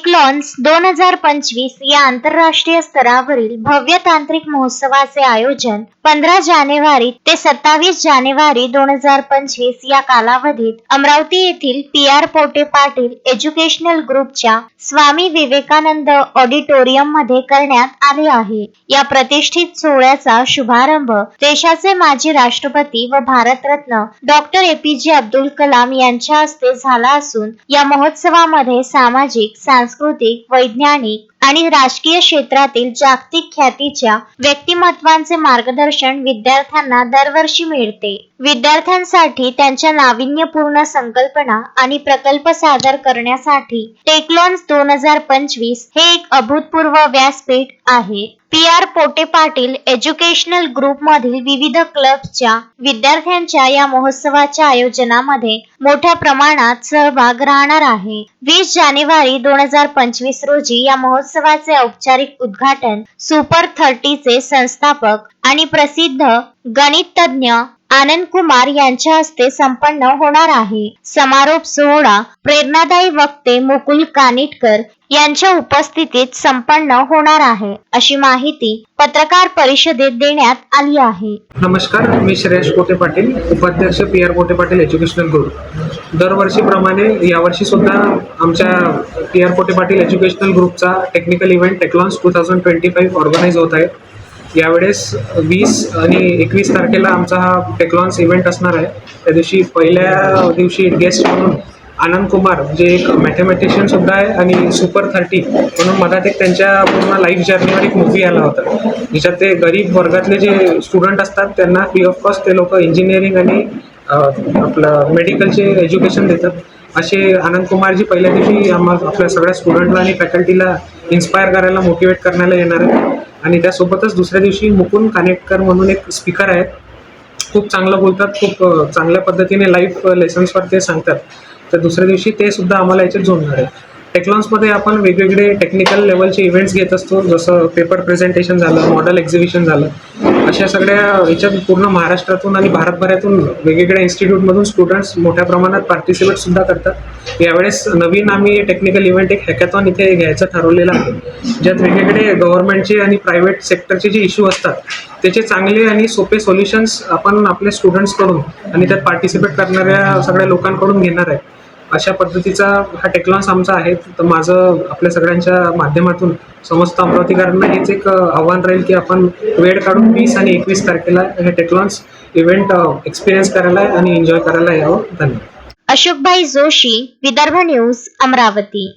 टेक्लॉन्स 2025 या आंतरराष्ट्रीय स्तरावरील भव्य तांत्रिक महोत्सवाचे आयोजन 15 जानेवारी ते 27 जानेवारी 2025 या कालावधीत अमरावती येथील PR पोटे पाटील एज्युकेशनल ग्रुपच्या स्वामी विवेकानंद ऑडिटोरियम मध्ये करण्यात आले आहे। या प्रतिष्ठित सोहळ्याचा शुभारंभ देशाचे माजी राष्ट्रपती व भारतरत्न डॉक्टर APJ अब्दुल कलाम यांच्या हस्ते झाला असून या महोत्सवामध्ये सामाजिक, सांस्कृतिक, वैज्ञानिक आणि राजकीय क्षेत्रातील जागतिक ख्यातीच्या व्यक्तिमत्वांचे मार्गदर्शन विद्यार्थ्यांना दरवर्षी मिळते। विद्यार्थ्यांसाठी त्यांच्या नाविन्यपूर्ण संकल्पना आणि प्रकल्प सादर करण्यासाठी टेक्लॉन्स 2025 हे एक अभूतपूर्व व्यासपीठ आहे। PR Pote Patil educational group मधील विविध क्लब्सच्या विद्यार्थ्यांच्या या महोत्सवाच्या आयोजनामध्ये मोठ्या प्रमाणात सहभाग राहणार आहे। 20 जानेवारी 2025 रोजी या महोत्सवाचे औपचारिक उद्घाटन सुपर 30 चे संस्थापक आणि प्रसिद्ध गणितज्ञ आनंद कुमार यांच्या हस्ते संपन्न होणार आहे। समारोप सोहळा प्रेरणादायी वक्ते मुकुल कानिटकर यांच्या उपस्थितीत संपन्न होणार आहे, अशी माहिती पत्रकार परिषदेत देण्यात आली आहे। नमस्कार, मी श्रेयश पोटे पाटील, उपाध्यक्ष PR Pote Patil educational group. दरवर्षीप्रमाणे यावर्षी सुद्धा आमच्या PR पोटे पाटील एज्युकेशनल ग्रुपचा टेक्निकल इव्हेंट टेक्लॉन्स 2025 ऑर्गनाइज होत आहे। यावेळेस 20 आणि 21 तारखेला आमचा हा टेक्लॉन्स इव्हेंट असणार आहे। त्या दिवशी पहिल्या दिवशी गेस्ट म्हणून आनंद कुमार, जे एक मॅथमॅटिशियन सुद्धा आहे आणि सुपर 30 म्हणून मधात एक त्यांच्या पूर्ण लाईफ जर्नीवर एक मूवी आला होता, ज्याच्यात ते गरीब वर्गातले जे स्टुडंट असतात त्यांना फ्री ऑफ कॉस्ट ते लोक इंजिनिअरिंग आणि आपलं मेडिकलचे एज्युकेशन देतात। असे आनंद कुमारजी पहिल्या दिवशी आपल्या सगळ्या स्टुडंटला आणि फॅकल्टीला इन्स्पायर करायला, मोटिवेट करण्याला येणार आहे। आणि त्यासोबतच दुसऱ्या दिवशी मुकुल कानेटकर म्हणून एक स्पीकर आहेत, खूप चांगलं बोलतात, खूप चांगल्या पद्धतीने लाईफ लेसन्सवर ते सांगतात। तर दुसऱ्या दिवशी ते सुद्धा आम्हाला याच्यात जोडणार आहे। टेक्लॉन्समध्ये आपण वेगवेगळे टेक्निकल लेवलचे इव्हेंट्स घेत असतो, जसं पेपर प्रेझेंटेशन झालं, मॉडेल एक्झिबिशन झालं, अशा सगळ्या याच्यात पूर्ण महाराष्ट्रातून आणि भारतभरातून वेगवेगळ्या इन्स्टिट्यूटमधून स्टुडंट्स मोठ्या प्रमाणात पार्टिसिपेट सुद्धा करतात। यावेळेस नवीन आम्ही टेक्निकल इव्हेंट एक हॅकॅथॉन इथे घ्यायचं ठरवलेलं आहे, ज्यात वेगवेगळे गव्हर्नमेंटचे आणि प्रायव्हेट सेक्टरचे जे इश्यू असतात त्याचे चांगले आणि सोपे सोल्युशन्स आपण आपल्या स्टुडंट्सकडून आणि त्यात पार्टिसिपेट करणाऱ्या सगळ्या लोकांकडून घेणार आहे। अशा पद्धतीचा हा टेक्लॉन्स आमचा आहे। तर माझं आपल्या सगळ्यांच्या माध्यमातून समस्त अमरावतीकरांना हेच एक आव्हान राहील की आपण वेळ काढून 20 आणि 21 तारखेला हे टेक्लॉन्स इव्हेंट एक्सपिरियन्स करायला आणि एन्जॉय करायला यावं। धन्यवाद। अशोकभाई जोशी, विदर्भ न्यूज, अमरावती।